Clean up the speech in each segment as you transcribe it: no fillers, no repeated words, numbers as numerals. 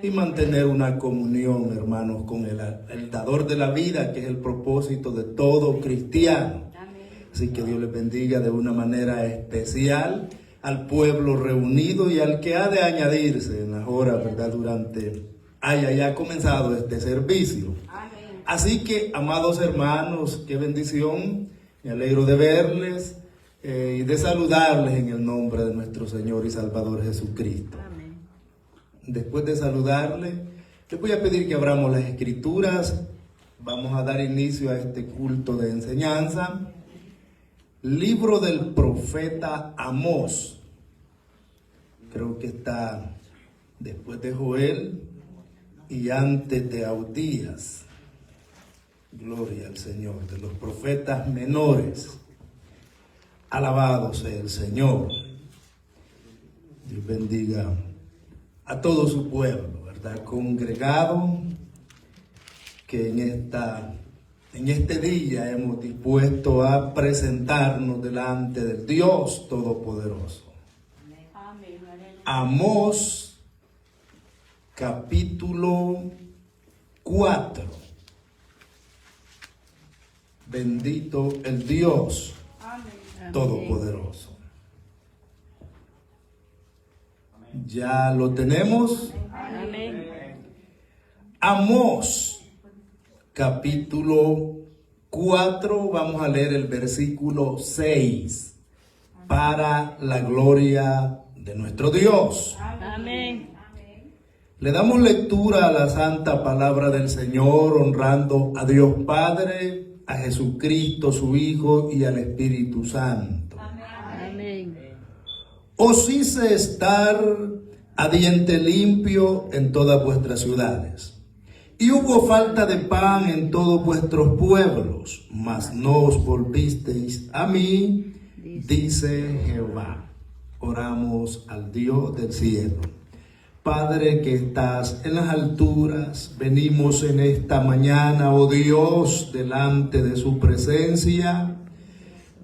y mantener una comunión, hermanos, con el dador de la vida, que es el propósito de todo cristiano. Así que Dios les bendiga de una manera especial al pueblo reunido y al que ha de añadirse en las horas, ¿verdad?, durante haya comenzado este servicio. Así que, amados hermanos, qué bendición, me alegro de verles y de saludarles en el nombre de nuestro Señor y Salvador Jesucristo. Después de saludarle, les voy a pedir que abramos las Escrituras. Vamos a dar inicio a este culto de enseñanza. Libro del profeta Amós. Creo que está después de Joel y antes de Abdías. Gloria al Señor, de los profetas menores. Alabado sea el Señor. Dios bendiga a todo su pueblo, ¿verdad?, congregado, que en este día hemos dispuesto a presentarnos delante del Dios Todopoderoso. Amós, capítulo 4. Bendito el Dios Todopoderoso. ¿Ya lo tenemos? Amén. Amós, capítulo 4, vamos a leer el versículo 6, para la gloria de nuestro Dios. Amén. Le damos lectura a la santa palabra del Señor, honrando a Dios Padre, a Jesucristo su Hijo y al Espíritu Santo. Amén. Os hice estar a diente limpio en todas vuestras ciudades, y hubo falta de pan en todos vuestros pueblos, mas no os volvisteis a mí, dice Jehová. Oramos al Dios del cielo. Padre que estás en las alturas, venimos en esta mañana, oh Dios, delante de su presencia,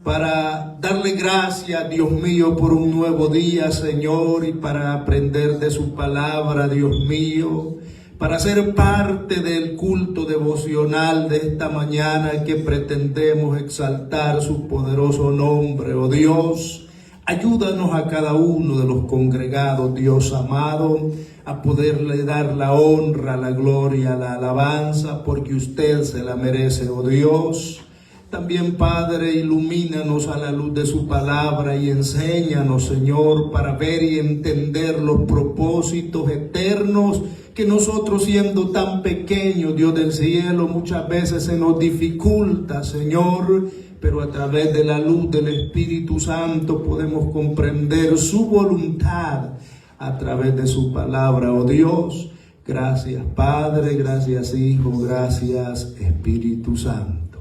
para darle gracias, Dios mío, por un nuevo día, Señor, y para aprender de su palabra, Dios mío, para ser parte del culto devocional de esta mañana que pretendemos exaltar su poderoso nombre, oh Dios. Ayúdanos a cada uno de los congregados, Dios amado, a poderle dar la honra, la gloria, la alabanza, porque usted se la merece, oh Dios. También, Padre, ilumínanos a la luz de su palabra y enséñanos, Señor, para ver y entender los propósitos eternos que nosotros, siendo tan pequeños, Dios del cielo, muchas veces se nos dificulta, Señor, pero a través de la luz del Espíritu Santo podemos comprender su voluntad a través de su palabra, oh Dios. Gracias, Padre, gracias, Hijo, gracias, Espíritu Santo.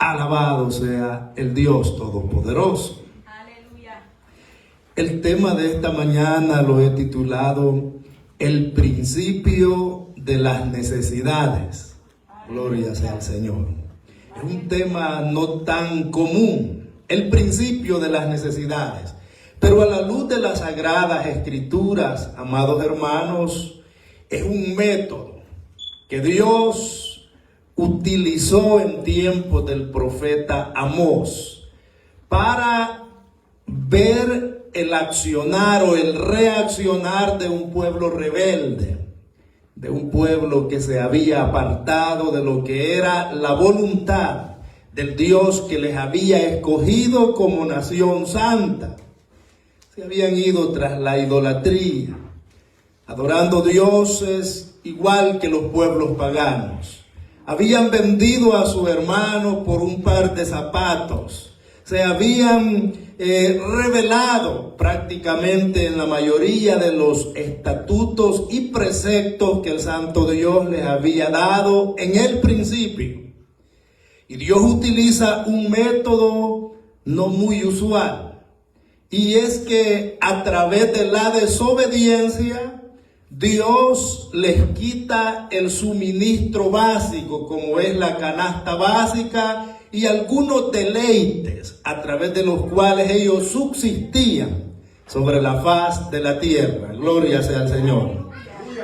Alabado sea el Dios Todopoderoso. Aleluya. El tema de esta mañana lo he titulado El principio de las necesidades. Gloria sea al Señor. Es un tema no tan común, el principio de las necesidades. Pero a la luz de las sagradas escrituras, amados hermanos, es un método que Dios utilizó en tiempos del profeta Amós para ver el accionar o el reaccionar de un pueblo rebelde, de un pueblo que se había apartado de lo que era la voluntad del Dios que les había escogido como nación santa. Se habían ido tras la idolatría, adorando dioses igual que los pueblos paganos. Habían vendido a su hermano por un par de zapatos. Se habían revelado prácticamente en la mayoría de los estatutos y preceptos que el Santo Dios les había dado en el principio. Y Dios utiliza un método no muy usual. Y es que a través de la desobediencia, Dios les quita el suministro básico, como es la canasta básica, y algunos deleites a través de los cuales ellos subsistían. sobre la faz de la tierra. Gloria sea al Señor.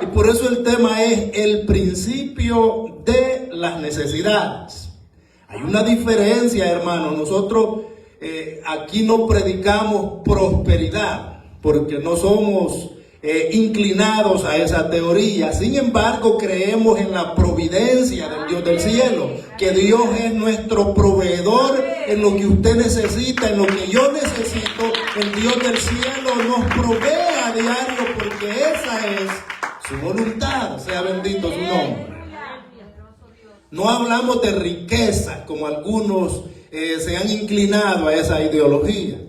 Y por eso el tema es el principio de las necesidades. Hay una diferencia, hermanos. Nosotros aquí no predicamos prosperidad, porque no somos inclinados a esa teoría. Sin embargo, creemos en la providencia del Dios del cielo, que Dios es nuestro proveedor en lo que usted necesita, en lo que yo necesito. El Dios del cielo nos provee a diario, porque esa es su voluntad. Sea bendito su nombre. No hablamos de riqueza, como algunos se han inclinado a esa ideología,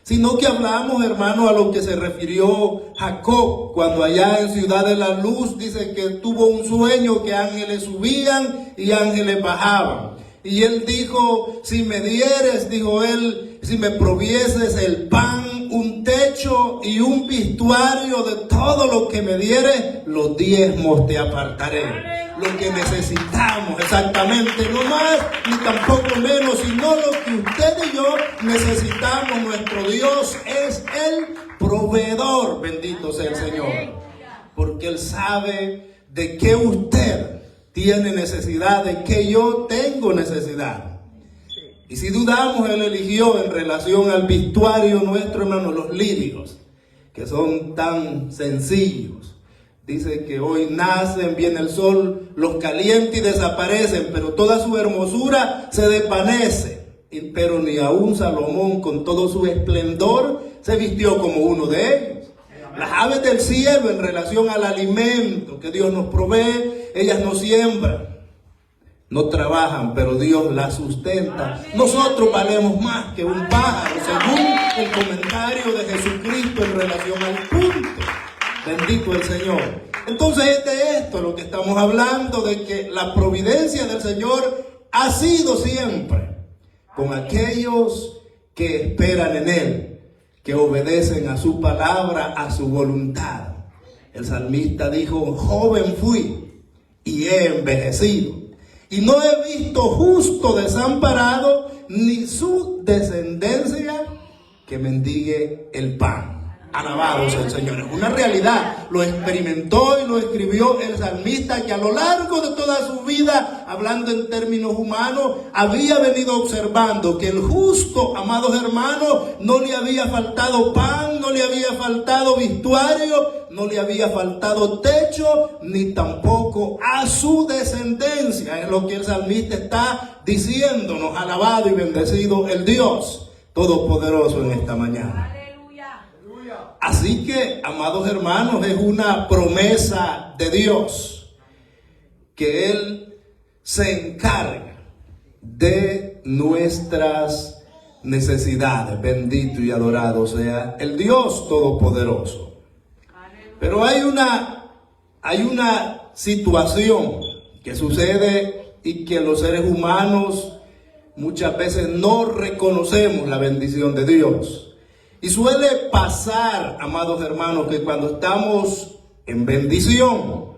sino que hablamos, hermano, a lo que se refirió Jacob cuando allá en Ciudad de la Luz dice que tuvo un sueño que ángeles subían y ángeles bajaban. Y él dijo, si me dieres, dijo él, si me provieses el pan, un techo y un vestuario de todo lo que me dieres, los diezmos te apartaré. Lo que necesitamos exactamente, no más ni tampoco menos, sino lo que usted y yo necesitamos. Nuestro Dios es el proveedor, bendito sea el Señor, porque Él sabe de qué usted tiene necesidad, de qué yo tengo necesidad. Y si dudamos, Él eligió en relación al vestuario nuestro, hermano, los lirios, que son tan sencillos. Dice que hoy nacen, viene el sol, los calienta y desaparecen, pero toda su hermosura se desvanece. Pero ni aún Salomón, con todo su esplendor, se vistió como uno de ellos. Las aves del cielo, en relación al alimento que Dios nos provee, ellas no siembran, no trabajan, pero Dios las sustenta. Nosotros valemos más que un pájaro, según el comentario de Jesucristo en relación al punto. Bendito el Señor. Entonces es de esto lo que estamos hablando, de que la providencia del Señor ha sido siempre con aquellos que esperan en Él, que obedecen a su palabra, a su voluntad. El salmista dijo, joven fui y he envejecido, y no he visto justo desamparado, ni su descendencia que mendigue el pan. Alabado sea el Señor. Es una realidad. Lo experimentó y lo escribió el salmista, que a lo largo de toda su vida, hablando en términos humanos, había venido observando que el justo, amados hermanos, no le había faltado pan, no le había faltado vestuario, no le había faltado techo, ni tampoco a su descendencia. Es lo que el salmista está diciéndonos. Alabado y bendecido el Dios Todopoderoso en esta mañana. Así que, amados hermanos, es una promesa de Dios que Él se encarga de nuestras necesidades. Bendito y adorado sea el Dios Todopoderoso. Pero hay una situación que sucede y que los seres humanos muchas veces no reconocemos la bendición de Dios. Y suele pasar, amados hermanos, que cuando estamos en bendición,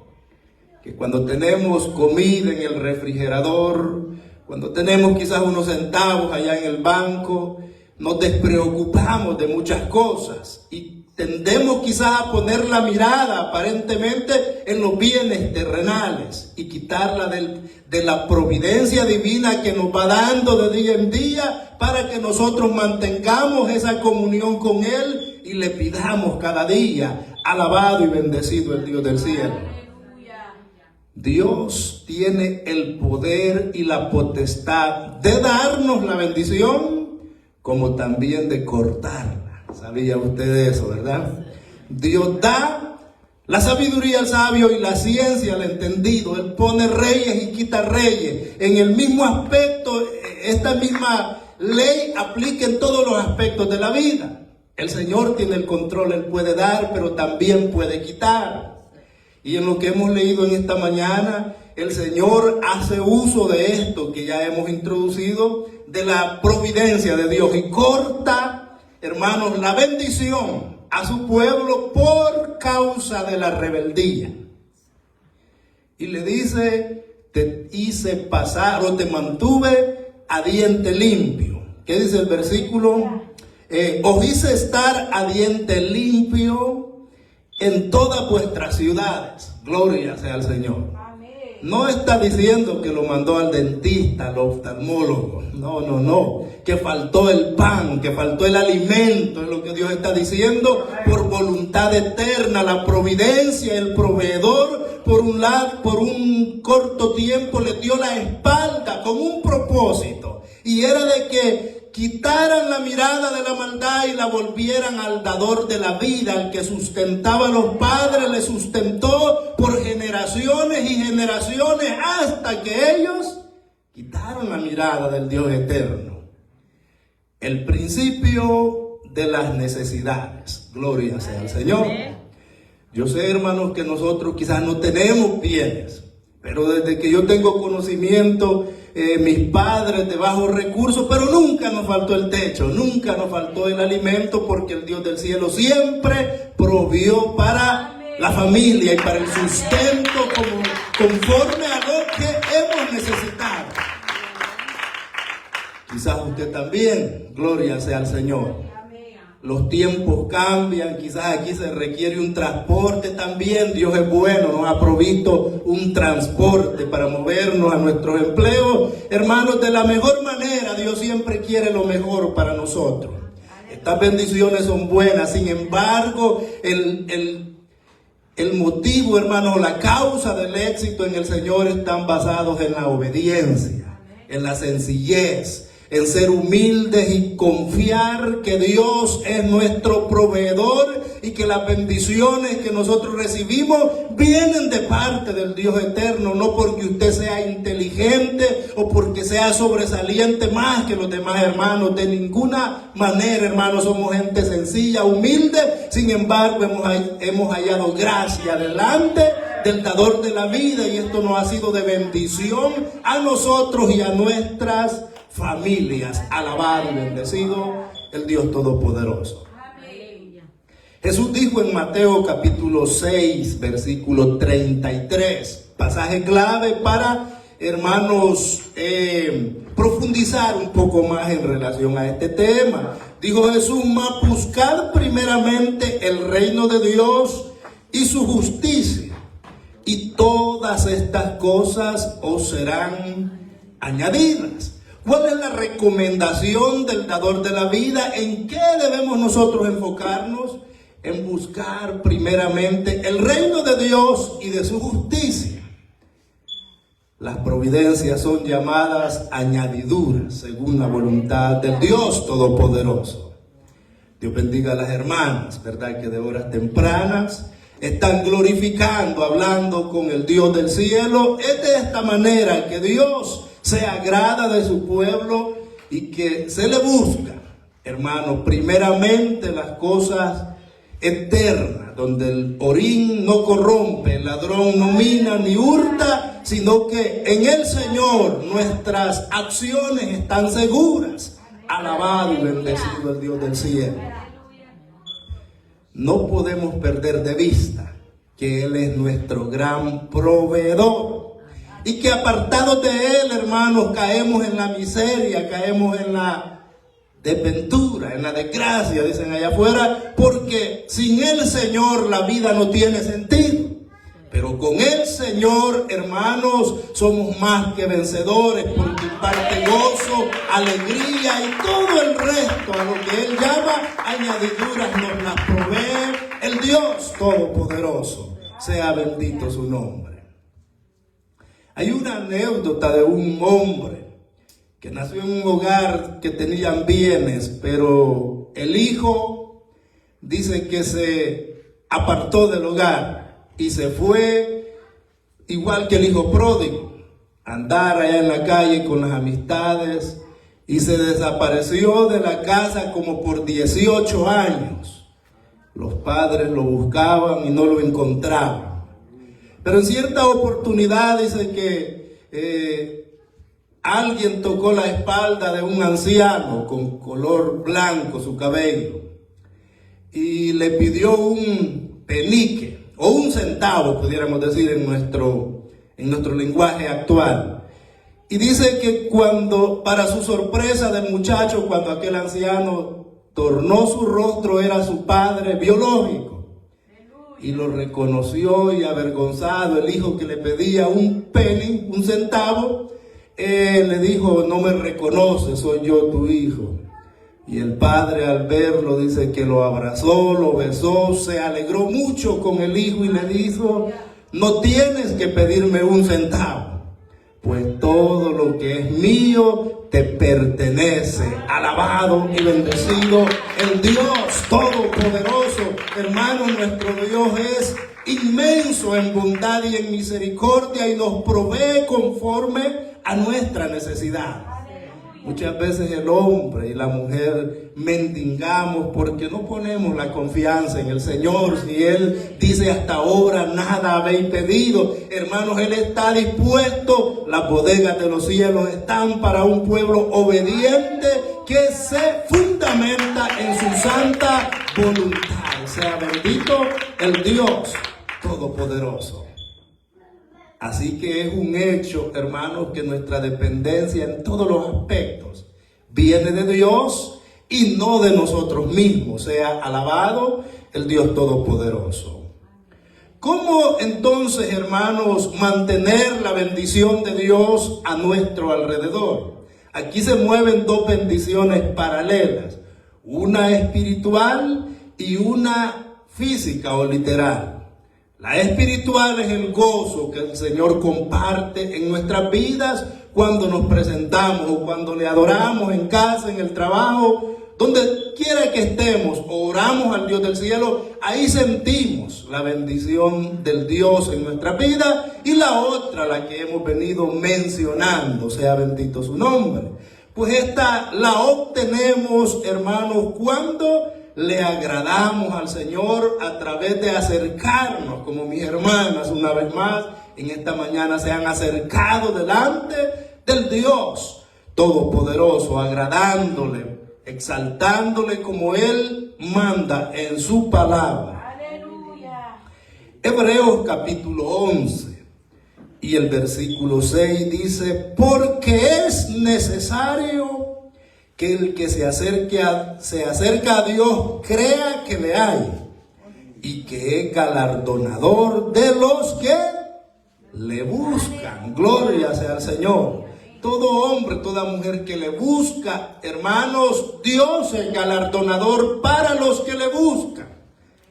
que cuando tenemos comida en el refrigerador, cuando tenemos quizás unos centavos allá en el banco, nos despreocupamos de muchas cosas y tendemos quizás a poner la mirada aparentemente en los bienes terrenales y quitarla de la providencia divina que nos va dando de día en día, para que nosotros mantengamos esa comunión con Él y le pidamos cada día. Alabado y bendecido el Dios del cielo. Dios tiene el poder y la potestad de darnos la bendición, como también de cortarla. ¿Sabía usted eso, verdad? Dios da la sabiduría al sabio y la ciencia al entendido. Él pone reyes y quita reyes. En el mismo aspecto, esta misma ley aplica en todos los aspectos de la vida. El Señor tiene el control, Él puede dar, pero también puede quitar. Y en lo que hemos leído en esta mañana, el Señor hace uso de esto que ya hemos introducido, de la providencia de Dios, y corta, hermanos, la bendición a su pueblo por causa de la rebeldía. Y le dice, te hice pasar o te mantuve a diente limpio. ¿Qué dice el versículo? os hice estar a diente limpio en todas vuestras ciudades. Gloria sea al Señor. No está diciendo que lo mandó al dentista, al oftalmólogo. No. Que faltó el pan, que faltó el alimento. Es lo que Dios está diciendo. Por voluntad eterna, la providencia, el proveedor, por un corto tiempo le dio la espalda con un propósito. Y era de que quitaran la mirada de la maldad y la volvieran al dador de la vida, al que sustentaba a los padres, le sustentó por generaciones y generaciones hasta que ellos quitaron la mirada del Dios eterno. El principio de las necesidades. Gloria sea al Señor. Yo sé, hermanos, que nosotros quizás no tenemos bienes, pero desde que yo tengo conocimiento, mis padres de bajos recursos, pero nunca nos faltó el techo, nunca nos faltó el alimento, porque el Dios del cielo siempre provió para la familia y para el sustento conforme a lo que hemos necesitado. Quizás usted también, gloria sea al Señor. Los tiempos cambian, quizás aquí se requiere un transporte también. Dios es bueno, nos ha provisto un transporte para movernos a nuestros empleos. Hermanos, de la mejor manera, Dios siempre quiere lo mejor para nosotros. Estas bendiciones son buenas, sin embargo, el motivo, hermanos, la causa del éxito en el Señor están basados en la obediencia, en la sencillez, en ser humildes y confiar que Dios es nuestro proveedor y que las bendiciones que nosotros recibimos vienen de parte del Dios eterno, no porque usted sea inteligente o porque sea sobresaliente más que los demás hermanos. De ninguna manera, hermanos, somos gente sencilla, humilde. Sin embargo, hemos hallado gracia delante del dador de la vida, y esto nos ha sido de bendición a nosotros y a nuestras familias. Alabado y bendecido el Dios Todopoderoso. Jesús dijo en Mateo capítulo 6, versículo 33, pasaje clave para, hermanos, profundizar un poco más en relación a este tema. Dijo Jesús: mas buscad primeramente el reino de Dios y su justicia, y todas estas cosas os serán añadidas. ¿Cuál es la recomendación del dador de la vida? ¿En qué debemos nosotros enfocarnos? En buscar primeramente el reino de Dios y de su justicia. Las providencias son llamadas añadiduras según la voluntad del Dios Todopoderoso. Dios bendiga a las hermanas, ¿verdad?, que de horas tempranas están glorificando, hablando con el Dios del cielo. Es de esta manera que Dios se agrada de su pueblo y que se le busca, hermanos, primeramente las cosas eternas, donde el orín no corrompe, el ladrón no mina ni hurta, sino que en el Señor nuestras acciones están seguras. Alabado y bendecido el Dios del cielo. No podemos perder de vista que Él es nuestro gran proveedor, y que apartados de Él, hermanos, caemos en la miseria, caemos en la desventura, en la desgracia, dicen allá afuera, porque sin el Señor la vida no tiene sentido. Pero con el Señor, hermanos, somos más que vencedores, porque imparte gozo, alegría y todo el resto a lo que Él llama añadiduras nos las provee el Dios Todopoderoso. Sea bendito su nombre. Hay una anécdota de un hombre que nació en un hogar que tenían bienes, pero el hijo dice que se apartó del hogar y se fue, igual que el hijo pródigo, a andar allá en la calle con las amistades, y se desapareció de la casa como por 18 años. Los padres lo buscaban y no lo encontraban. Pero en cierta oportunidad dice que alguien tocó la espalda de un anciano con color blanco su cabello y le pidió un penique o un centavo, pudiéramos decir en nuestro lenguaje actual. Y dice que cuando, para su sorpresa del muchacho, cuando aquel anciano tornó su rostro, era su padre biológico. Y lo reconoció, y avergonzado el hijo que le pedía un penny, un centavo, le dijo: no me reconoces, soy yo tu hijo. Y el padre, al verlo, dice que lo abrazó, lo besó, se alegró mucho con el hijo y le dijo: no tienes que pedirme un centavo, pues todo lo que es mío te pertenece. Alabado y bendecido el Dios Todopoderoso. Hermano, nuestro Dios es inmenso en bondad y en misericordia y nos provee conforme a nuestra necesidad. Muchas veces el hombre y la mujer mendigamos porque no ponemos la confianza en el Señor. Si Él dice: hasta ahora nada habéis pedido, hermanos, Él está dispuesto. Las bodegas de los cielos están para un pueblo obediente que se fundamenta en su santa voluntad. Sea bendito el Dios Todopoderoso. Así que es un hecho, hermanos, que nuestra dependencia en todos los aspectos viene de Dios y no de nosotros mismos. Sea alabado el Dios Todopoderoso. ¿Cómo entonces, hermanos, mantener la bendición de Dios a nuestro alrededor? Aquí se mueven dos bendiciones paralelas, una espiritual y una física o literal. La espiritual es el gozo que el Señor comparte en nuestras vidas cuando nos presentamos o cuando le adoramos en casa, en el trabajo, donde quiera que estemos, oramos al Dios del cielo. Ahí sentimos la bendición del Dios en nuestra vida. Y la otra, la que hemos venido mencionando, sea bendito su nombre, pues esta la obtenemos, hermanos, cuando le agradamos al Señor a través de acercarnos, como mis hermanas una vez más en esta mañana se han acercado delante del Dios Todopoderoso, agradándole, exaltándole como Él manda en su palabra. Aleluya. Hebreos capítulo 11 y el versículo 6 dice: porque es necesario que el que se acerca a Dios crea que le hay y que es galardonador de los que le buscan. Gloria sea al Señor. Todo hombre, toda mujer que le busca, hermanos, Dios es galardonador para los que le buscan.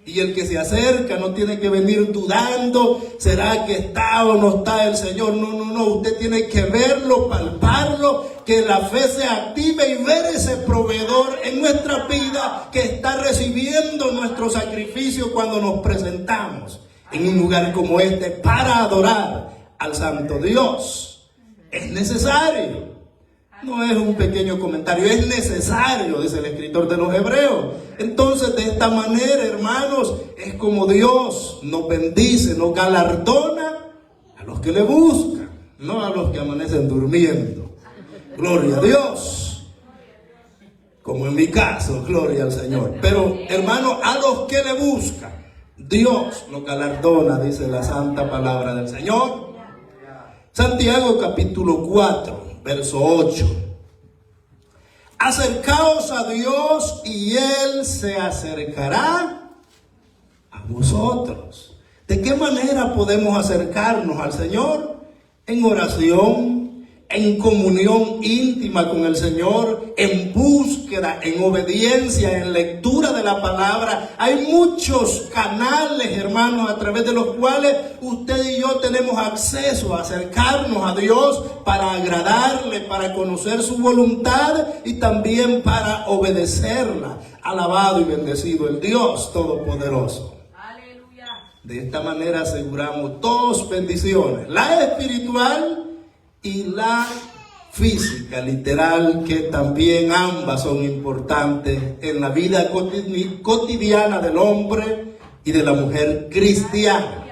Y el que se acerca no tiene que venir dudando: ¿será que está o no está el Señor? No, usted tiene que verlo, palparlo, que la fe se active y ver ese proveedor en nuestra vida que está recibiendo nuestro sacrificio cuando nos presentamos en un lugar como este para adorar al Santo Dios. Es necesario. No es un pequeño comentario, es necesario, dice el escritor de los Hebreos. Entonces, de esta manera, hermanos, es como Dios nos bendice, nos galardona a los que le buscan, no a los que amanecen durmiendo. Gloria a Dios. Como en mi caso, gloria al Señor. Pero, hermanos, a los que le buscan, Dios los galardona, dice la santa palabra del Señor. Santiago capítulo 4. Verso 8. Acercaos a Dios y Él se acercará a vosotros. ¿De qué manera podemos acercarnos al Señor? En oración, en comunión íntima con el Señor, en búsqueda, en obediencia, en lectura de la palabra. Hay muchos canales, hermanos, a través de los cuales usted y yo tenemos acceso a acercarnos a Dios para agradarle, para conocer su voluntad y también para obedecerla. Alabado y bendecido el Dios Todopoderoso. Aleluya. De esta manera aseguramos dos bendiciones: la espiritual y la física, literal, que también ambas son importantes en la vida cotidiana del hombre y de la mujer cristiana.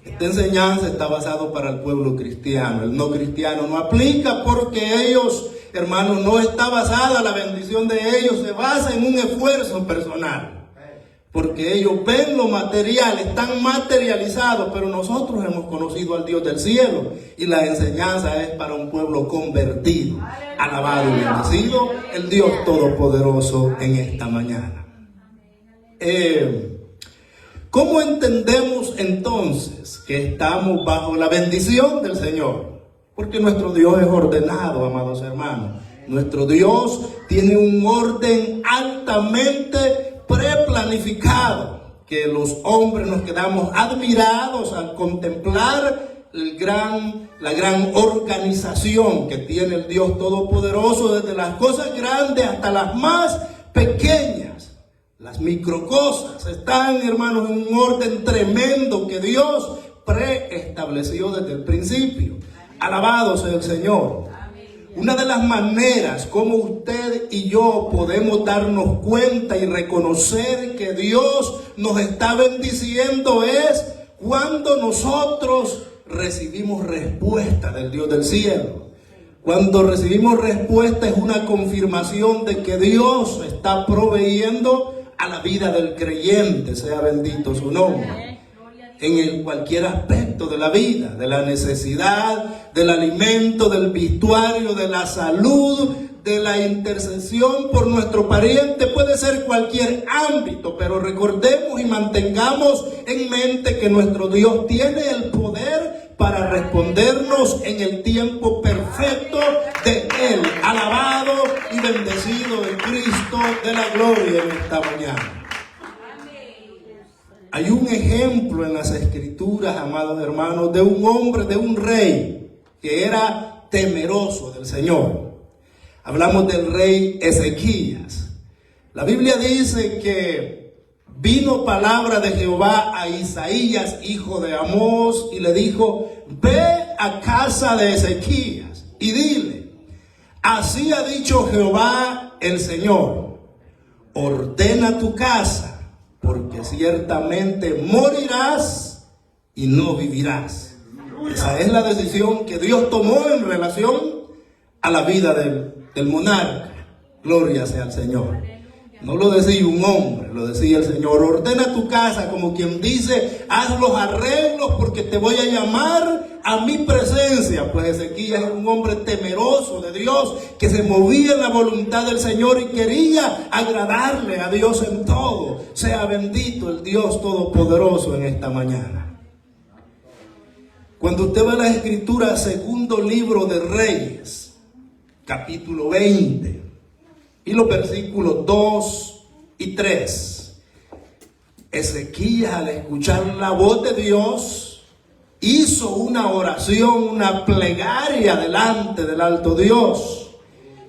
Esta enseñanza está basada para el pueblo cristiano. El no cristiano no aplica porque ellos, hermanos, no está basada, la bendición de ellos se basa en un esfuerzo personal. porque ellos ven lo material, están materializados, pero nosotros hemos conocido al Dios del cielo y la enseñanza es para un pueblo convertido. Alabado y bendecido el Dios Todopoderoso en esta mañana. ¿Cómo entendemos entonces que estamos bajo la bendición del Señor? Porque nuestro Dios es ordenado, amados hermanos. Nuestro Dios tiene un orden altamente preplanificado, que los hombres nos quedamos admirados al contemplar la gran organización que tiene el Dios Todopoderoso, desde las cosas grandes hasta las más pequeñas. Las microcosas están, hermanos, en un orden tremendo que Dios preestableció desde el principio. Alabado sea el Señor. Una de las maneras como usted y yo podemos darnos cuenta y reconocer que Dios nos está bendiciendo es cuando nosotros recibimos respuesta del Dios del cielo. Cuando recibimos respuesta es una confirmación de que Dios está proveyendo a la vida del creyente, sea bendito su nombre. En cualquier aspecto de la vida, de la necesidad, del alimento, del vestuario, de la salud, de la intercesión por nuestro pariente, puede ser cualquier ámbito, pero recordemos y mantengamos en mente que nuestro Dios tiene el poder para respondernos en el tiempo perfecto de Él. Alabado y bendecido el Cristo de la gloria en esta mañana. Hay un ejemplo en las Escrituras, amados hermanos, de un hombre, de un rey que era temeroso del Señor. Hablamos del rey Ezequías. La Biblia dice que vino palabra de Jehová a Isaías, hijo de Amós, y le dijo: ve a casa de Ezequías y dile: así ha dicho Jehová el Señor, ordena tu casa, porque ciertamente morirás y no vivirás. Esa es la decisión que Dios tomó en relación a la vida del monarca. Gloria sea al Señor. No lo decía un hombre, lo decía el Señor. Ordena tu casa, como quien dice, haz los arreglos porque te voy a llamar a mi presencia. Pues Ezequías era un hombre temeroso de Dios, que se movía en la voluntad del Señor y quería agradarle a Dios en todo. Sea bendito el Dios Todopoderoso en esta mañana. Cuando usted ve la Escritura, segundo libro de Reyes, capítulo 20, y los versículos 2 y 3. Ezequías, al escuchar la voz de Dios, hizo una oración, una plegaria delante del alto Dios.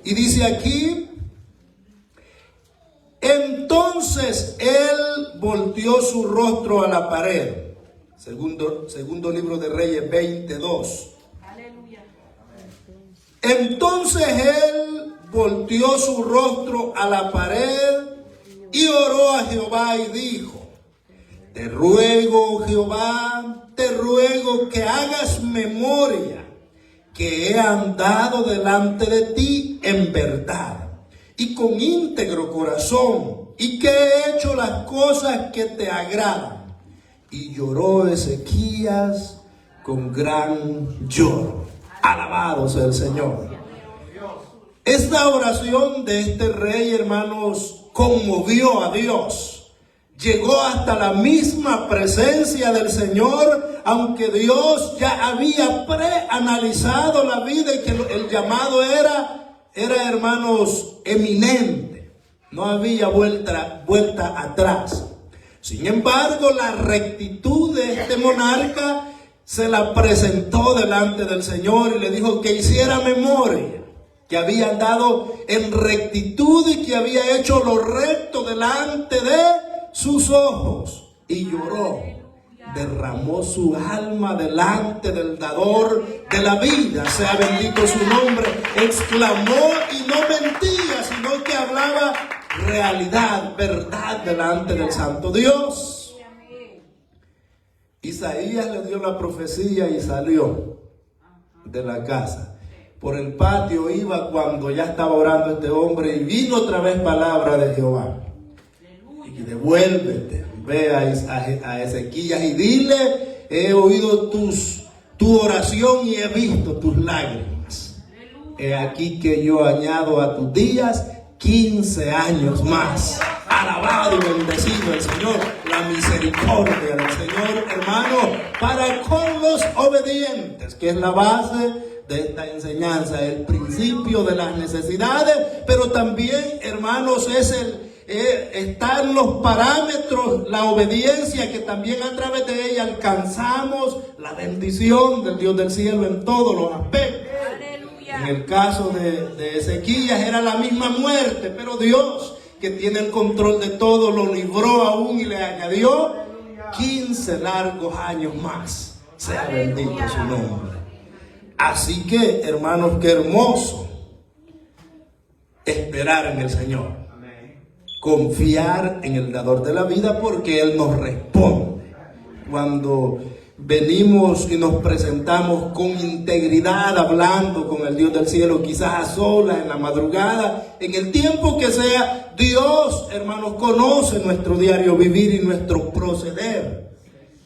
Y dice aquí: entonces él volteó su rostro a la pared. Segundo libro de Reyes 22. Aleluya. Entonces él volteó su rostro a la pared y oró a Jehová y dijo: te ruego, Jehová, te ruego que hagas memoria que he andado delante de ti en verdad y con íntegro corazón, y que he hecho las cosas que te agradan. Y lloró Ezequías con gran lloro. Alabado sea el Señor. Esta oración de este rey, hermanos, conmovió a Dios. Llegó hasta la misma presencia del Señor, aunque Dios ya había preanalizado la vida y que el llamado era, hermanos, eminente. No había vuelta atrás. Sin embargo, la rectitud de este monarca se la presentó delante del Señor y le dijo que hiciera memoria, que había andado en rectitud y que había hecho lo recto delante de sus ojos. Y lloró, derramó su alma delante del dador de la vida, sea bendito su nombre. Exclamó y no mentía, sino que hablaba realidad, verdad delante del santo Dios. Isaías le dio la profecía y salió de la casa. Por el patio iba cuando ya estaba orando este hombre y vino otra vez palabra de Jehová. Y y devuélvete. Ve a Ezequías y dile, he oído tu oración y he visto tus lágrimas. He aquí que yo añado a tus días 15 años más. Alabado y bendecido el Señor, la misericordia del Señor, hermano, para con los obedientes, que es la base de esta enseñanza, el principio de las necesidades, pero también, hermanos, están los parámetros, la obediencia, que también a través de ella alcanzamos la bendición del Dios del cielo en todos los aspectos. En el caso de Ezequías era la misma muerte, pero Dios, que tiene el control de todo, lo libró aún y le añadió 15 largos años más. Sea bendito su nombre. Así que, hermanos, qué hermoso esperar en el Señor. Confiar en el dador de la vida, porque Él nos responde. Cuando venimos y nos presentamos con integridad, hablando con el Dios del cielo, quizás a solas, en la madrugada, en el tiempo que sea, Dios, hermanos, conoce nuestro diario vivir y nuestro proceder.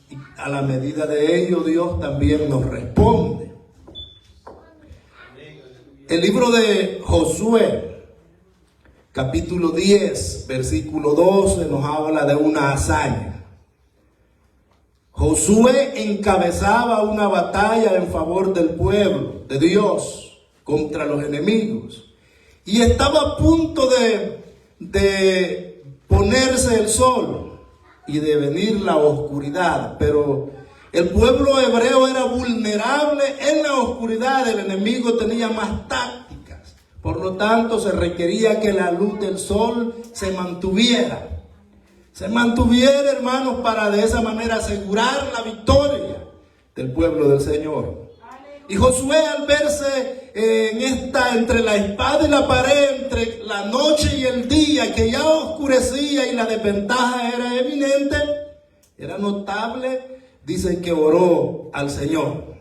Y a la medida de ello, Dios también nos responde. El libro de Josué, capítulo 10, versículo 12, nos habla de una hazaña. Josué encabezaba una batalla en favor del pueblo de Dios contra los enemigos. Y estaba a punto de ponerse el sol y de venir la oscuridad. Pero el pueblo hebreo era vulnerable en la oscuridad. El enemigo tenía más tácticas. Por lo tanto, se requería que la luz del sol se mantuviera. Hermanos, para de esa manera asegurar la victoria del pueblo del Señor. Y Josué, al verse entre la espada y la pared, entre la noche y el día, que ya oscurecía y la desventaja era eminente, era notable, dice que oró al Señor.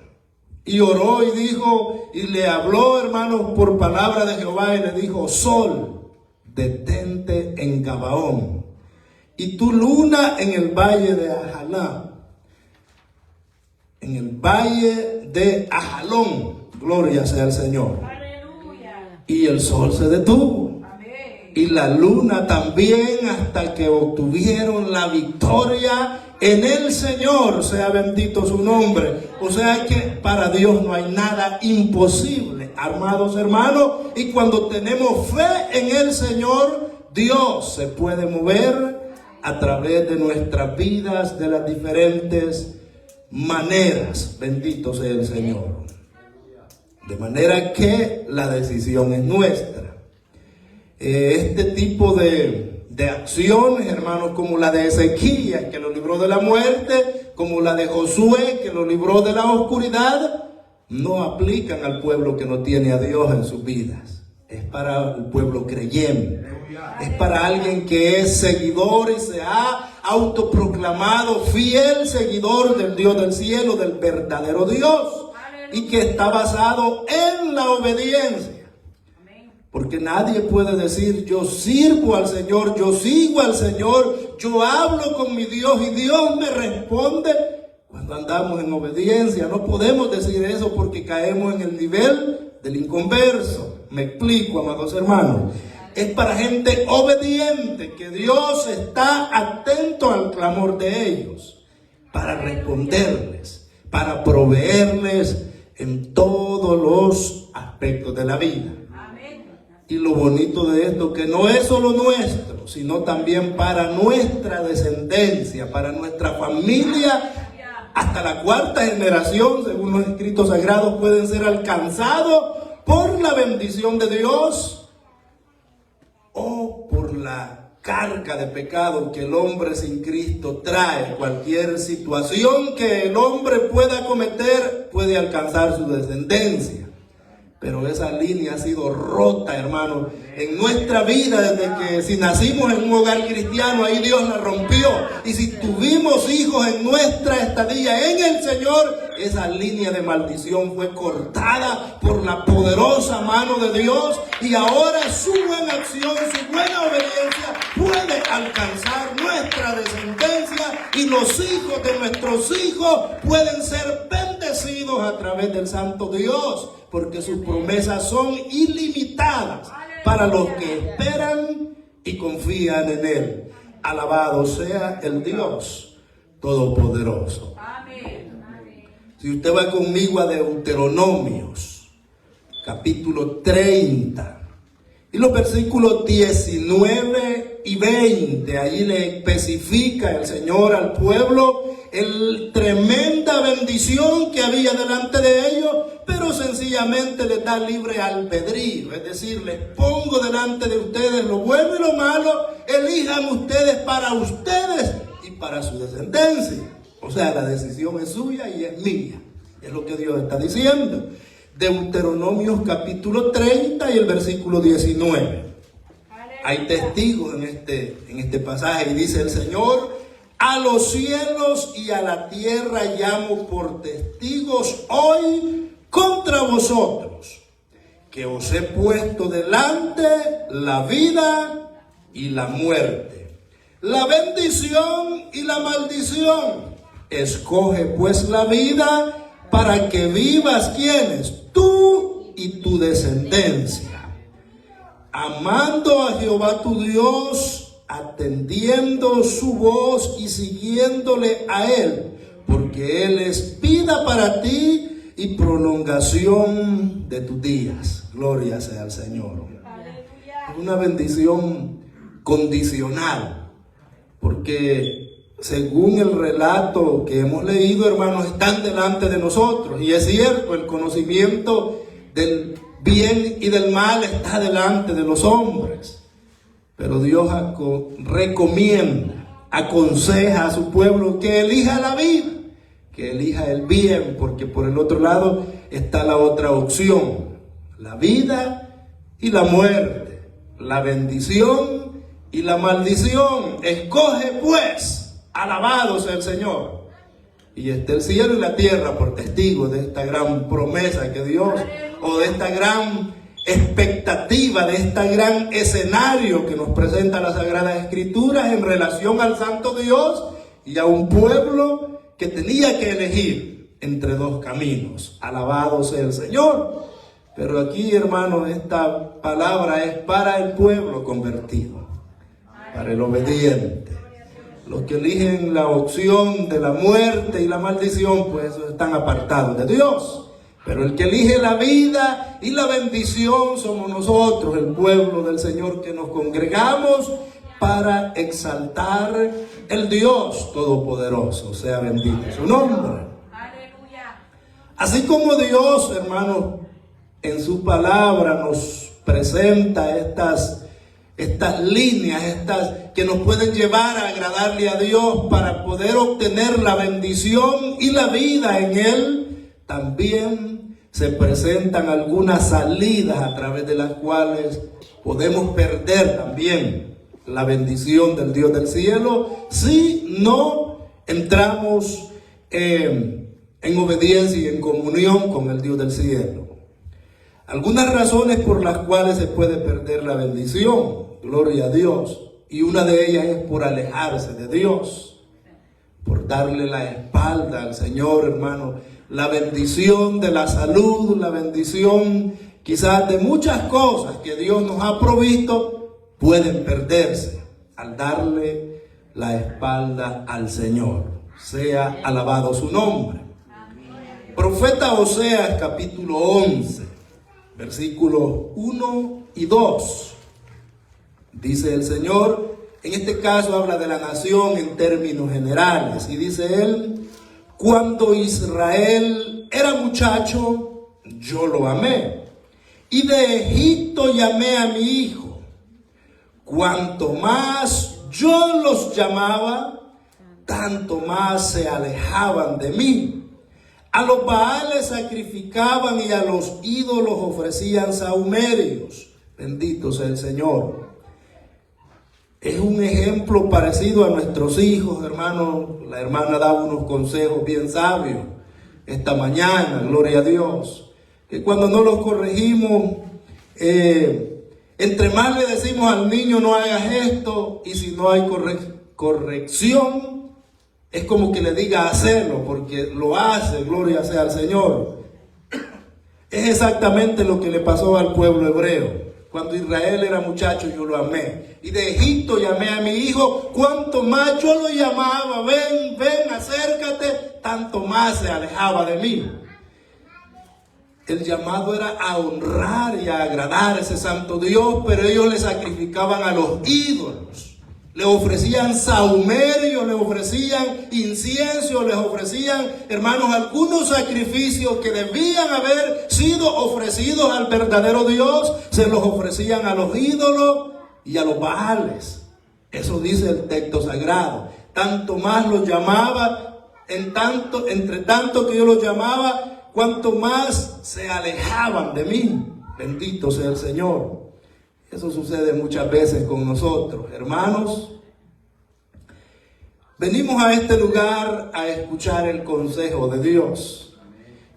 Y oró y dijo, y le habló, hermanos, por palabra de Jehová, y le dijo: sol, detente en Gabaón, y tu luna en el valle de Ajalá, en el valle de Ajalón. Gloria sea al Señor. Aleluya. Y el sol se detuvo. Amén. Y la luna también, hasta que obtuvieron la victoria en el Señor. Sea bendito su nombre. O sea que para Dios no hay nada imposible, amados hermanos. Y cuando tenemos fe en el Señor, Dios se puede mover a través de nuestras vidas de las diferentes maneras. Bendito sea el Señor. De manera que la decisión es nuestra. Este tipo de acciones, hermanos, como la de Ezequías, que lo libró de la muerte, como la de Josué, que lo libró de la oscuridad, no aplican al pueblo que no tiene a Dios en sus vidas. Es para el pueblo creyente. Es para alguien que es seguidor y se ha autoproclamado fiel seguidor del Dios del cielo, del verdadero Dios, y que está basado en la obediencia. Porque nadie puede decir: yo sirvo al Señor, yo sigo al Señor, yo hablo con mi Dios y Dios me responde, cuando andamos en obediencia. No podemos decir eso, porque caemos en el nivel del inconverso. Me explico, amados hermanos. Es para gente obediente, que Dios está atento al clamor de ellos, para responderles, para proveerles en todos los aspectos de la vida. Y lo bonito de esto, que no es solo nuestro, sino también para nuestra descendencia, para nuestra familia, hasta la cuarta generación, según los escritos sagrados, pueden ser alcanzados por la bendición de Dios, o por la carga de pecado que el hombre sin Cristo trae. Cualquier situación que el hombre pueda cometer puede alcanzar su descendencia. Pero esa línea ha sido rota, hermano, en nuestra vida desde que si nacimos en un hogar cristiano, ahí Dios la rompió. Y si tuvimos hijos en nuestra estadía en el Señor, esa línea de maldición fue cortada por la poderosa mano de Dios. Y ahora su buena acción, su buena obediencia puede alcanzar nuestra descendencia. Y los hijos de nuestros hijos pueden ser bendecidos a través del Santo Dios. Porque sus promesas son ilimitadas para los que esperan y confían en Él. Alabado sea el Dios Todopoderoso. Si usted va conmigo a Deuteronomios, capítulo 30, y los versículos 19 y 20, ahí le especifica el Señor al pueblo el tremenda bendición que había delante de ellos, pero sencillamente les da libre albedrío, es decir, les pongo delante de ustedes lo bueno y lo malo, elijan ustedes para ustedes y para su descendencia. O sea, la decisión es suya y es mía, es lo que Dios está diciendo. Deuteronomios capítulo 30 y el versículo 19. Hay testigos en este pasaje y dice el Señor: a los cielos y a la tierra llamo por testigos hoy contra vosotros, que os he puesto delante la vida y la muerte, la bendición y la maldición. Escoge pues la vida para que vivas, ¿quiénes? Tú y tu descendencia, amando a Jehová tu Dios, atendiendo su voz y siguiéndole a Él, porque Él es vida para ti y prolongación de tus días. Gloria sea al Señor. Es una bendición condicional, porque según el relato que hemos leído, hermanos, están delante de nosotros. Y es cierto, el conocimiento del bien y del mal está delante de los hombres. Pero Dios recomienda, aconseja a su pueblo que elija la vida, que elija el bien, porque por el otro lado está la otra opción: la vida y la muerte, la bendición y la maldición. Escoge pues. Alabado sea el Señor. Y está el cielo y la tierra por testigos de esta gran promesa que Dios, o de esta gran expectativa, de este gran escenario que nos presenta las Sagradas Escrituras en relación al Santo Dios y a un pueblo que tenía que elegir entre dos caminos. Alabado sea el Señor. Pero aquí, hermanos, esta palabra es para el pueblo convertido, para el obediente. Los que eligen la opción de la muerte y la maldición, pues están apartados de Dios. Pero el que elige la vida y la bendición somos nosotros, el pueblo del Señor, que nos congregamos para exaltar el Dios Todopoderoso. Sea bendito su nombre. Así como Dios, hermanos, en su palabra nos presenta estas líneas, que nos pueden llevar a agradarle a Dios para poder obtener la bendición y la vida en Él, también se presentan algunas salidas a través de las cuales podemos perder también la bendición del Dios del cielo si no entramos en obediencia y en comunión con el Dios del cielo. Algunas razones por las cuales se puede perder la bendición, gloria a Dios, y una de ellas es por alejarse de Dios, por darle la espalda al Señor, hermano. La bendición de la salud, la bendición quizás de muchas cosas que Dios nos ha provisto, pueden perderse al darle la espalda al Señor. Sea alabado su nombre. Profeta Oseas, capítulo 11, versículos 1 y 2. Dice el Señor, en este caso habla de la nación en términos generales, y dice él: cuando Israel era muchacho, yo lo amé, y de Egipto llamé a mi hijo. Cuanto más yo los llamaba, tanto más se alejaban de mí. A los Baales sacrificaban y a los ídolos ofrecían sahumerios. Bendito sea el Señor. Es un ejemplo parecido a nuestros hijos, hermanos. La hermana daba unos consejos bien sabios esta mañana, gloria a Dios. Que cuando no los corregimos, entre más le decimos al niño no hagas esto, y si no hay corrección, es como que le diga hacerlo, porque lo hace, gloria sea al Señor. Es exactamente lo que le pasó al pueblo hebreo. Cuando Israel era muchacho, yo lo amé. Y de Egipto llamé a mi hijo. Cuanto más yo lo llamaba, ven, ven, acércate, tanto más se alejaba de mí. El llamado era a honrar y a agradar a ese santo Dios, pero ellos le sacrificaban a los ídolos. Le ofrecían sahumerios, le ofrecían incienso, les ofrecían, hermanos, algunos sacrificios que debían haber sido ofrecidos al verdadero Dios, se los ofrecían a los ídolos y a los Baales. Eso dice el texto sagrado. Tanto más los llamaba, entre tanto que yo los llamaba, cuanto más se alejaban de mí. Bendito sea el Señor. Eso sucede muchas veces con nosotros, hermanos. Venimos a este lugar a escuchar el consejo de Dios.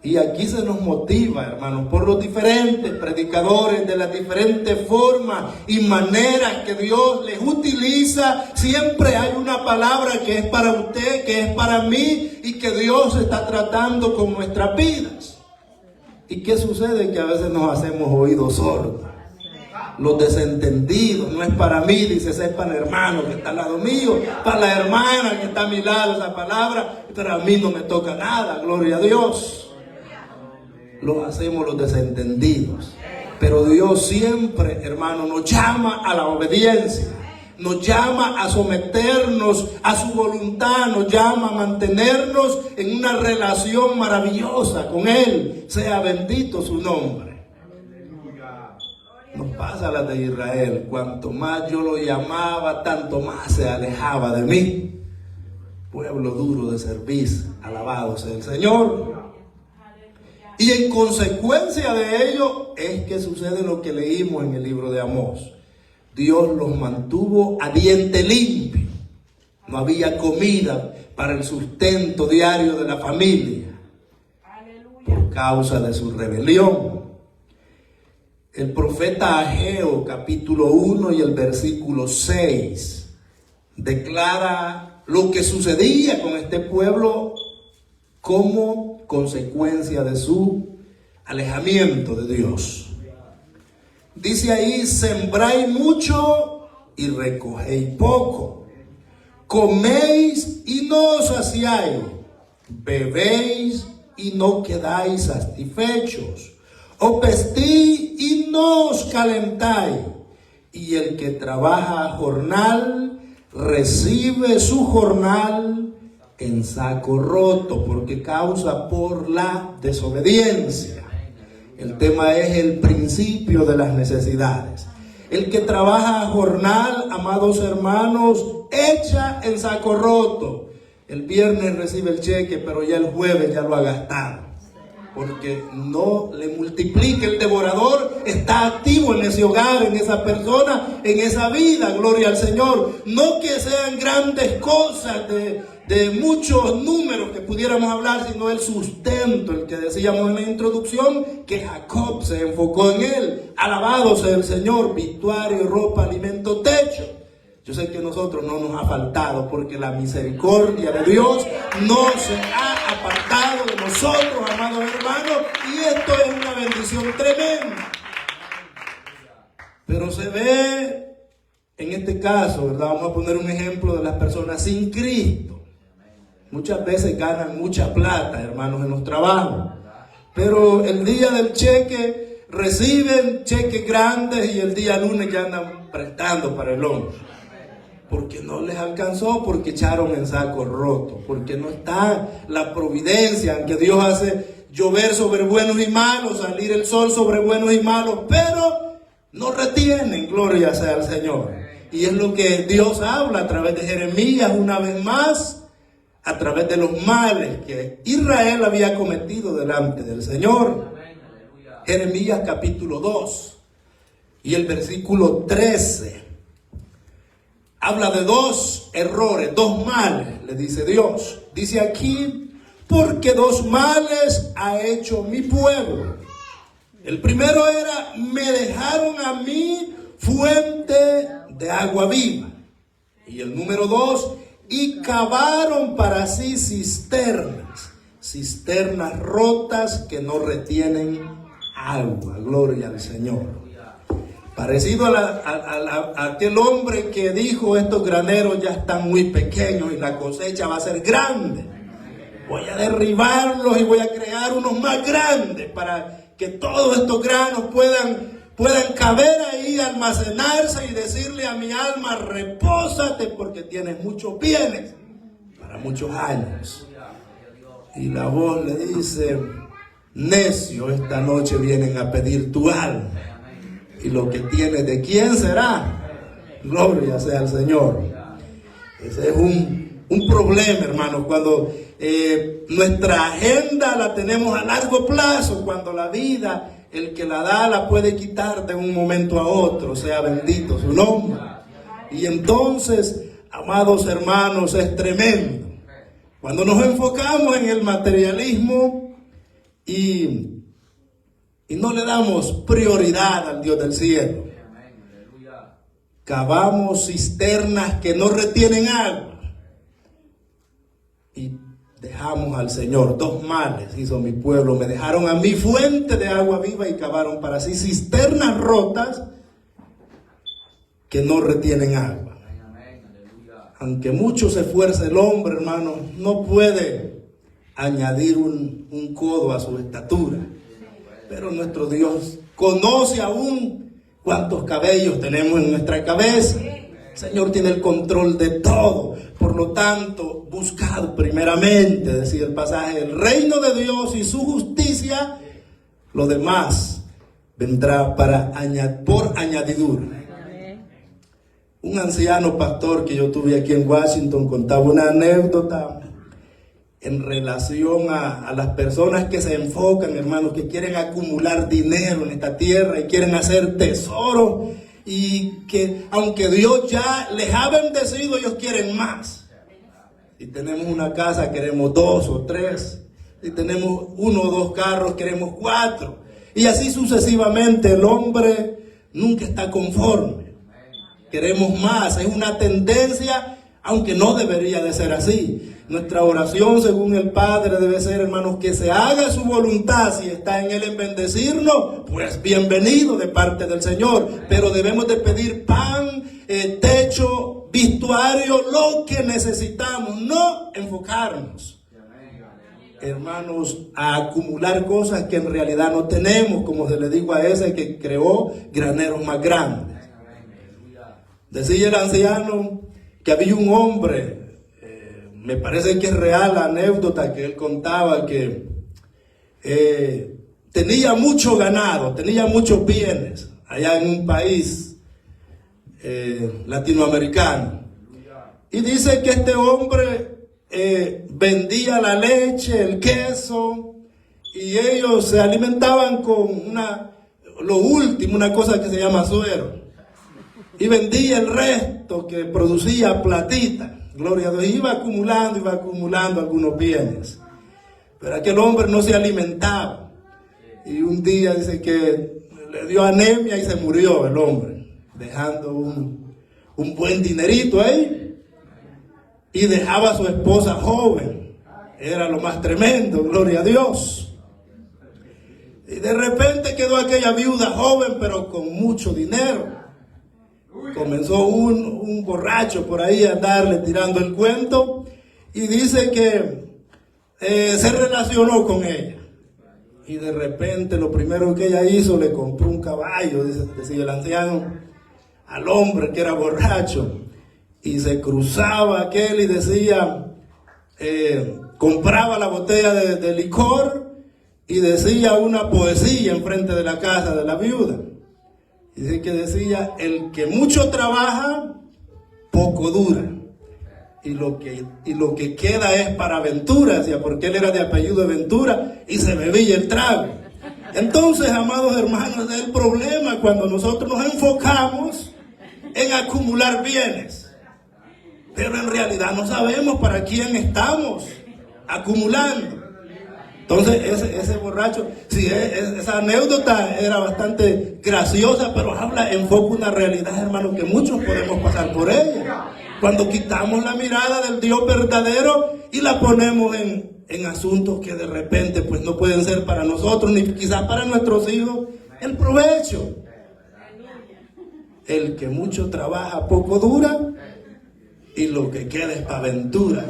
Y aquí se nos motiva, hermanos, por los diferentes predicadores, de las diferentes formas y maneras que Dios les utiliza. Siempre hay una palabra que es para usted, que es para mí, y que Dios está tratando con nuestras vidas. ¿Y qué sucede? Que a veces nos hacemos oídos sordos. Los desentendidos, no es para mí, dice, es para el hermano que está al lado mío, para la hermana que está a mi lado esa palabra, pero a mí no me toca nada, gloria a Dios. Lo hacemos los desentendidos. Pero Dios siempre, hermano, nos llama a la obediencia, nos llama a someternos a su voluntad, nos llama a mantenernos en una relación maravillosa con Él. Sea bendito su nombre. Nos pasa a las de Israel. Cuanto más yo lo llamaba, tanto más se alejaba de mí. Pueblo duro de servir, alabado sea el Señor. Y en consecuencia de ello es que sucede lo que leímos en el libro de Amós. Dios los mantuvo a diente limpio. No había comida para el sustento diario de la familia por causa de su rebelión. El profeta Ageo, capítulo 1 y el versículo 6, declara lo que sucedía con este pueblo como consecuencia de su alejamiento de Dios. Dice ahí: sembráis mucho y recogéis poco, coméis y no os saciáis, bebéis y no quedáis satisfechos, os vestís y no os calentáis, y el que trabaja a jornal recibe su jornal en saco roto, porque causa por la desobediencia. El tema es el principio de las necesidades. El que trabaja a jornal, amados hermanos, echa en saco roto. El viernes recibe el cheque, pero ya el jueves ya lo ha gastado, porque no le multiplica. El devorador está activo en ese hogar, en esa persona, en esa vida, gloria al Señor. No que sean grandes cosas de muchos números que pudiéramos hablar, sino el sustento, el que decíamos en la introducción, que Jacob se enfocó en él. Alabado sea el Señor, vestuario, ropa, alimento, techo. Yo sé que a nosotros no nos ha faltado, porque la misericordia de Dios no se ha apartado de nosotros, amados hermanos, y esto es una bendición tremenda. Pero se ve en este caso, ¿verdad? Vamos a poner un ejemplo de las personas sin Cristo. Muchas veces ganan mucha plata, hermanos, en los trabajos, pero el día del cheque reciben cheques grandes y el día lunes ya andan prestando para el hombro, porque no les alcanzó, porque echaron en saco roto, porque no está la providencia, que Dios hace llover sobre buenos y malos, salir el sol sobre buenos y malos, pero no retienen, gloria sea al Señor. Y es lo que Dios habla a través de Jeremías una vez más, a través de los males que Israel había cometido delante del Señor. Jeremías capítulo 2 y el versículo 13 habla de dos errores, dos males, le dice Dios. Dice aquí, porque dos males ha hecho mi pueblo. El primero era, me dejaron a mí fuente de agua viva. Y el número 2, y cavaron para sí cisternas rotas que no retienen agua. Gloria al Señor. Parecido a aquel hombre que dijo, estos graneros ya están muy pequeños y la cosecha va a ser grande. Voy a derribarlos y voy a crear unos más grandes para que todos estos granos puedan caber ahí, almacenarse y decirle a mi alma, repósate porque tienes muchos bienes para muchos años. Y la voz le dice, necio, esta noche vienen a pedir tu alma. Y lo que tienes, ¿de quién será? Gloria sea al Señor. Ese es un problema, hermanos, cuando nuestra agenda la tenemos a largo plazo, cuando la vida, el que la da, la puede quitar de un momento a otro, sea bendito su nombre. Y entonces, amados hermanos, es tremendo. Cuando nos enfocamos en el materialismo y no le damos prioridad al Dios del cielo, cavamos cisternas que no retienen agua y dejamos al Señor. Dos males hizo mi pueblo, me dejaron a mi fuente de agua viva y cavaron para sí cisternas rotas que no retienen agua. Aunque mucho se esfuerce el hombre, hermano, no puede añadir un codo a su estatura. Pero nuestro Dios conoce aún cuántos cabellos tenemos en nuestra cabeza. El Señor tiene el control de todo. Por lo tanto, buscad primeramente, decía el pasaje, el reino de Dios y su justicia, lo demás vendrá por añadidura. Un anciano pastor que yo tuve aquí en Washington contaba una anécdota en relación a las personas que se enfocan, hermanos, que quieren acumular dinero en esta tierra y quieren hacer tesoro, y que aunque Dios ya les ha bendecido, ellos quieren más. Si tenemos una casa, queremos 2 o 3. Si tenemos 1 o 2 carros, queremos 4. Y así sucesivamente. El hombre nunca está conforme. Queremos más. Es una tendencia, aunque no debería de ser así. Nuestra oración, según el Padre, debe ser, hermanos, que se haga su voluntad. Si está en Él en bendecirnos, pues bienvenido de parte del Señor. Pero debemos de pedir pan, techo, vestuario, lo que necesitamos. No enfocarnos, hermanos, a acumular cosas que en realidad no tenemos, como se le dijo a ese que creó graneros más grandes. Decía el anciano que había un hombre, me parece que es real la anécdota que él contaba, que tenía mucho ganado, tenía muchos bienes allá en un país latinoamericano. Y dice que este hombre vendía la leche, el queso, y ellos se alimentaban con lo último, una cosa que se llama suero. Y vendía el resto que producía platita. Gloria a Dios. Iba acumulando algunos bienes. Pero aquel hombre no se alimentaba. Y un día dice que le dio anemia y se murió el hombre, dejando un buen dinerito ahí. Y dejaba a su esposa joven. Era lo más tremendo, gloria a Dios. Y de repente quedó aquella viuda joven, pero con mucho dinero. Comenzó un borracho por ahí a darle tirando el cuento, y dice que se relacionó con ella. Y de repente lo primero que ella hizo, le compró un caballo, decía el anciano, al hombre que era borracho. Y se cruzaba aquel y decía, compraba la botella de licor y decía una poesía enfrente de la casa de la viuda. Y dice que decía, el que mucho trabaja, poco dura. y lo que queda es para Ventura, decía, porque él era de apellido de Ventura y se bebía el trago. Entonces, amados hermanos, es el problema cuando nosotros nos enfocamos en acumular bienes, pero en realidad no sabemos para quién estamos acumulando. Entonces ese borracho, sí, esa anécdota era bastante graciosa, pero enfoca una realidad, hermano, que muchos podemos pasar por ella. Cuando quitamos la mirada del Dios verdadero y la ponemos en asuntos que de repente pues no pueden ser para nosotros, ni quizás para nuestros hijos, el provecho. El que mucho trabaja, poco dura, y lo que queda es para aventuras.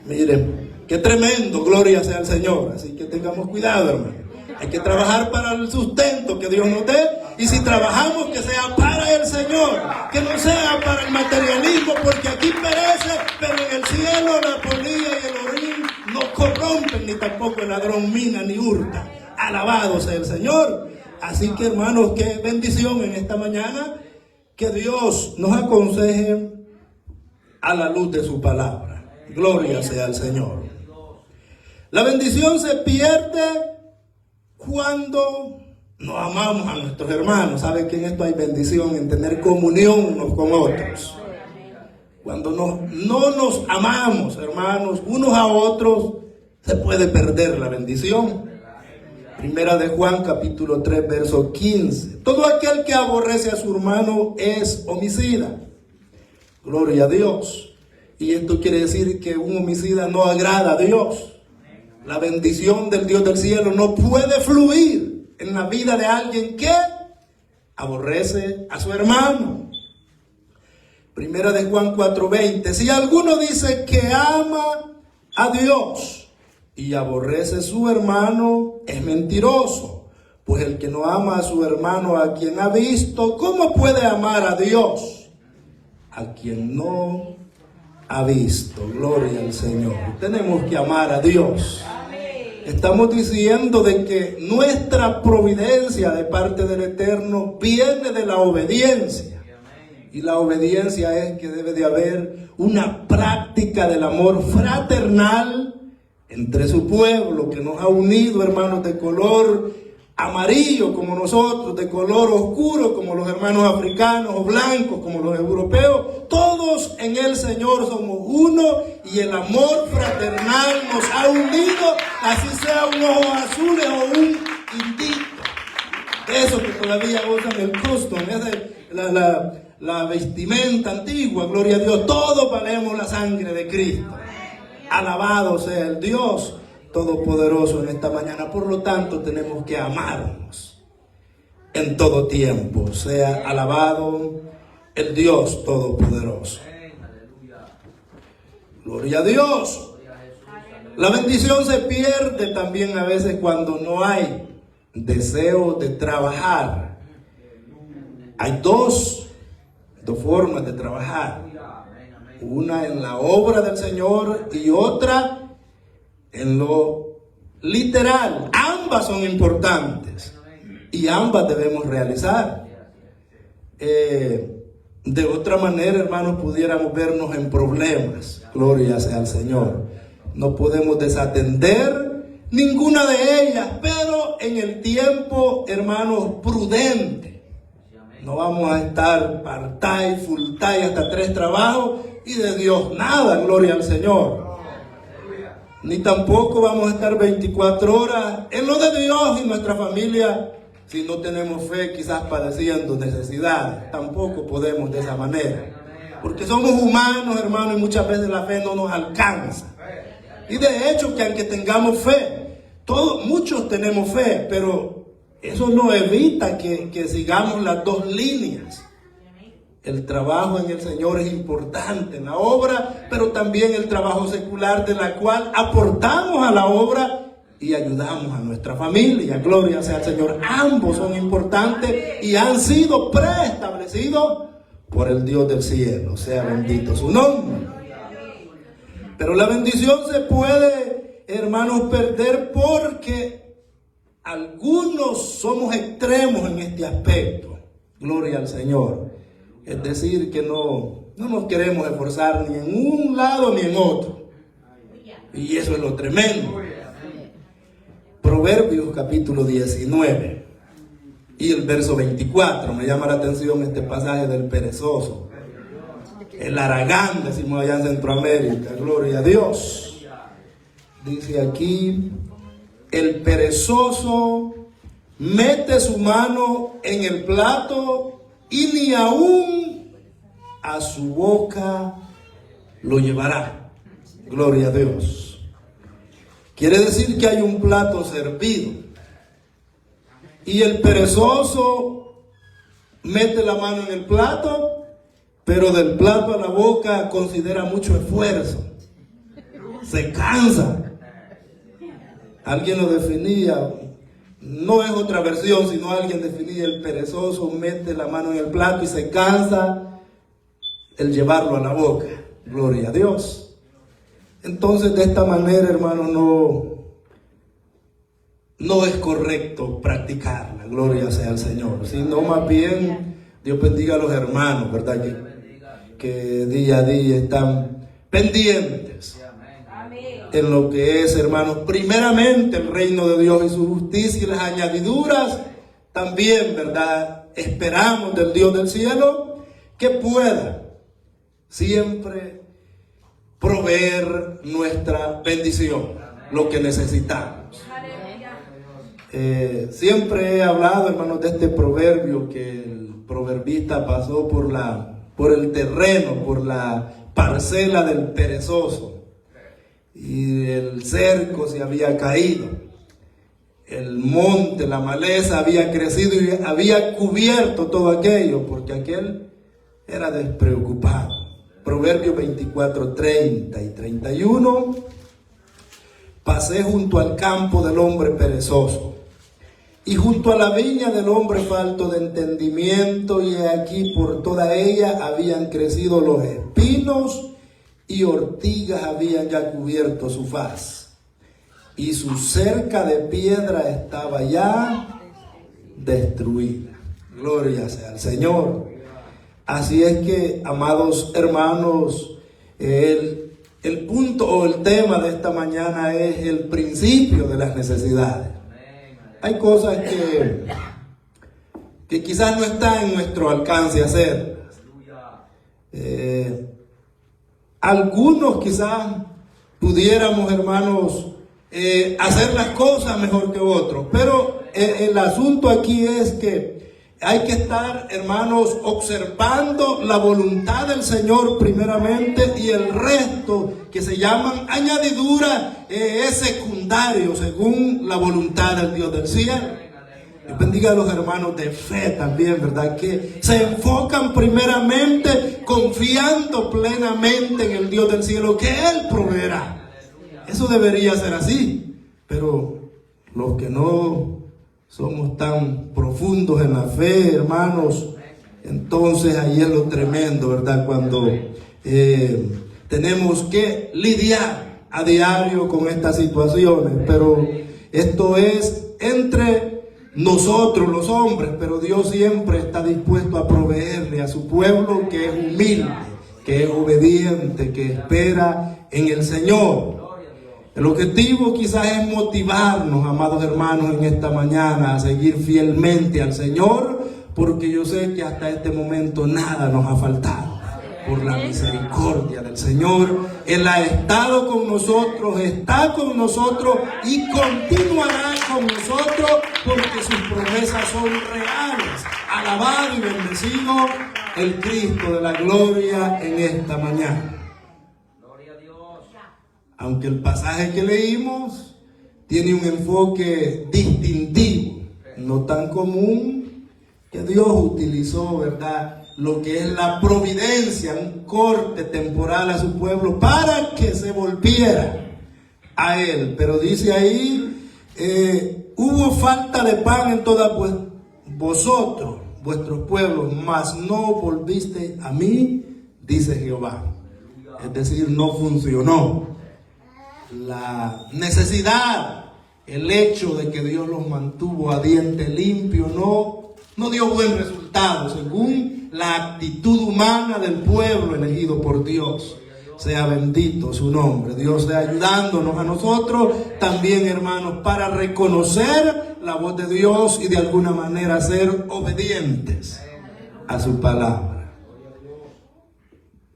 Miren, qué tremendo, gloria sea al Señor. Así que tengamos cuidado, hermano. Hay que trabajar para el sustento que Dios nos dé, y si trabajamos, que sea para el Señor, que no sea para el materialismo, porque aquí perece, pero en el cielo la polilla y el orín no corrompen, ni tampoco el ladrón mina ni hurta. Alabado sea el Señor. Así que, hermanos, qué bendición en esta mañana que Dios nos aconseje a la luz de su palabra. Gloria sea al Señor. La bendición se pierde cuando no amamos a nuestros hermanos. ¿Sabe que en esto hay bendición, en tener comunión unos con otros? Cuando no nos amamos, hermanos, unos a otros, se puede perder la bendición. Primera de Juan, capítulo 3, verso 15. Todo aquel que aborrece a su hermano es homicida. Gloria a Dios. Y esto quiere decir que un homicida no agrada a Dios. La bendición del Dios del cielo no puede fluir en la vida de alguien que aborrece a su hermano. Primera de Juan 4:20. Si alguno dice que ama a Dios y aborrece a su hermano, es mentiroso. Pues el que no ama a su hermano a quien ha visto, ¿cómo puede amar a Dios a quien no ha visto? Gloria al Señor. Tenemos que amar a Dios. Estamos diciendo de que nuestra providencia de parte del Eterno viene de la obediencia. Y la obediencia es que debe de haber una práctica del amor fraternal entre su pueblo, que nos ha unido, hermanos, de color amarillo como nosotros, de color oscuro como los hermanos africanos, o blancos como los europeos. Todos en el Señor somos uno, y el amor fraternal nos ha unido, así sea un ojo azul o un indito. Eso que todavía usan el custom, la vestimenta antigua, gloria a Dios. Todos valemos la sangre de Cristo. Alabado sea el Dios Todopoderoso en esta mañana. Por lo tanto, tenemos que amarnos en todo tiempo. Sea alabado el Dios Todopoderoso. Gloria a Dios. La bendición se pierde también a veces cuando no hay deseo de trabajar. Hay dos formas de trabajar. Una en la obra del Señor y otra en lo literal. Ambas son importantes y ambas debemos realizar. De otra manera, hermanos, pudiéramos vernos en problemas. Gloria sea al Señor. No podemos desatender ninguna de ellas, pero en el tiempo, hermanos, prudente. No vamos a estar part-time, full-time, hasta 3 trabajos y de Dios nada, gloria al Señor. Ni tampoco vamos a estar 24 horas en lo de Dios y nuestra familia, si no tenemos fe, quizás padeciendo necesidades. Tampoco podemos de esa manera, porque somos humanos, hermanos, y muchas veces la fe no nos alcanza. Y de hecho, que aunque tengamos fe, muchos tenemos fe, pero eso no evita que sigamos las dos líneas. El trabajo en el Señor es importante en la obra, pero también el trabajo secular, de la cual aportamos a la obra y ayudamos a nuestra familia. Gloria sea al Señor. Ambos son importantes y han sido preestablecidos por el Dios del cielo. Sea bendito su nombre. Pero la bendición se puede, hermanos, perder porque algunos somos extremos en este aspecto. Gloria al Señor. Es decir, que no No nos queremos esforzar ni en un lado ni en otro. Y eso es lo tremendo. Proverbios capítulo 19 y el verso 24. Me llama la atención este pasaje del perezoso. El haragán, decimos allá en Centroamérica. Gloria a Dios. Dice aquí: el perezoso mete su mano en el plato y ni aún a su boca lo llevará. Gloria a Dios. Quiere decir que hay un plato servido y el perezoso mete la mano en el plato, pero del plato a la boca considera mucho esfuerzo. Se cansa. Alguien lo definía, no es otra versión, sino alguien definía: el perezoso mete la mano en el plato y se cansa el llevarlo a la boca. Gloria a Dios. Entonces, de esta manera, hermanos, no es correcto practicarla. Gloria sea al Señor. Sino más bien, Dios bendiga a los hermanos, ¿verdad? Que día a día están pendientes en lo que es, hermanos, primeramente el reino de Dios y su justicia, y las añadiduras también, ¿verdad? Esperamos del Dios del cielo que pueda siempre proveer nuestra bendición, lo que necesitamos. Siempre he hablado, hermanos, de este proverbio, que el proverbista pasó por el terreno, por la parcela del perezoso, y el cerco se había caído, el monte, la maleza había crecido y había cubierto todo aquello, porque aquel era despreocupado. Proverbios 24, 30 y 31. Pasé junto al campo del hombre perezoso y junto a la viña del hombre falto de entendimiento, y aquí por toda ella habían crecido los espinos y ortigas habían ya cubierto su faz, y su cerca de piedra estaba ya destruida. Gloria sea al Señor. Así es que, amados hermanos, el punto o el tema de esta mañana es el principio de las necesidades. Hay cosas que quizás no está en nuestro alcance hacer. Algunos quizás pudiéramos, hermanos, hacer las cosas mejor que otros, pero el asunto aquí es que hay que estar, hermanos, observando la voluntad del Señor primeramente, y el resto, que se llaman añadiduras, es secundario según la voluntad del Dios del cielo. Dios bendiga a los hermanos de fe también, ¿verdad? Que se enfocan primeramente confiando plenamente en el Dios del cielo, que Él proveerá. Eso debería ser así, pero los que no somos tan profundos en la fe, hermanos, entonces ahí es lo tremendo, ¿verdad? Cuando tenemos que lidiar a diario con estas situaciones, pero esto es entre nosotros los hombres, pero Dios siempre está dispuesto a proveerle a su pueblo que es humilde, que es obediente, que espera en el Señor. El objetivo quizás es motivarnos, amados hermanos, en esta mañana a seguir fielmente al Señor, porque yo sé que hasta este momento nada nos ha faltado. Por la misericordia del Señor, Él ha estado con nosotros, está con nosotros y continuará con nosotros, porque sus promesas son reales. Alabado y bendecido el Cristo de la gloria en esta mañana. Aunque el pasaje que leímos tiene un enfoque distintivo, no tan común, que Dios utilizó, ¿verdad?, lo que es la providencia, un corte temporal a su pueblo para que se volviera a Él. Pero dice ahí, hubo falta de pan en todas vosotros, vuestros pueblos, mas no volviste a mí, dice Jehová. Es decir, no funcionó. La necesidad, el hecho de que Dios los mantuvo a diente limpio, no no dio buen resultado según la actitud humana del pueblo elegido por Dios. Sea bendito su nombre. Dios sea ayudándonos a nosotros también, hermanos, para reconocer la voz de Dios y de alguna manera ser obedientes a su palabra.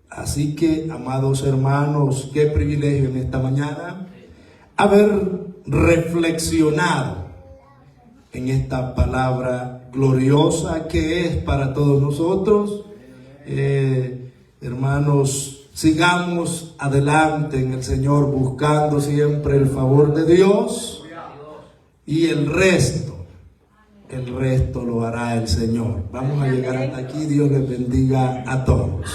Así que, amados hermanos, qué privilegio en esta mañana haber reflexionado en esta palabra gloriosa que es para todos nosotros. Hermanos, sigamos adelante en el Señor buscando siempre el favor de Dios, y el resto lo hará el Señor. Vamos a llegar hasta aquí. Dios les bendiga a todos.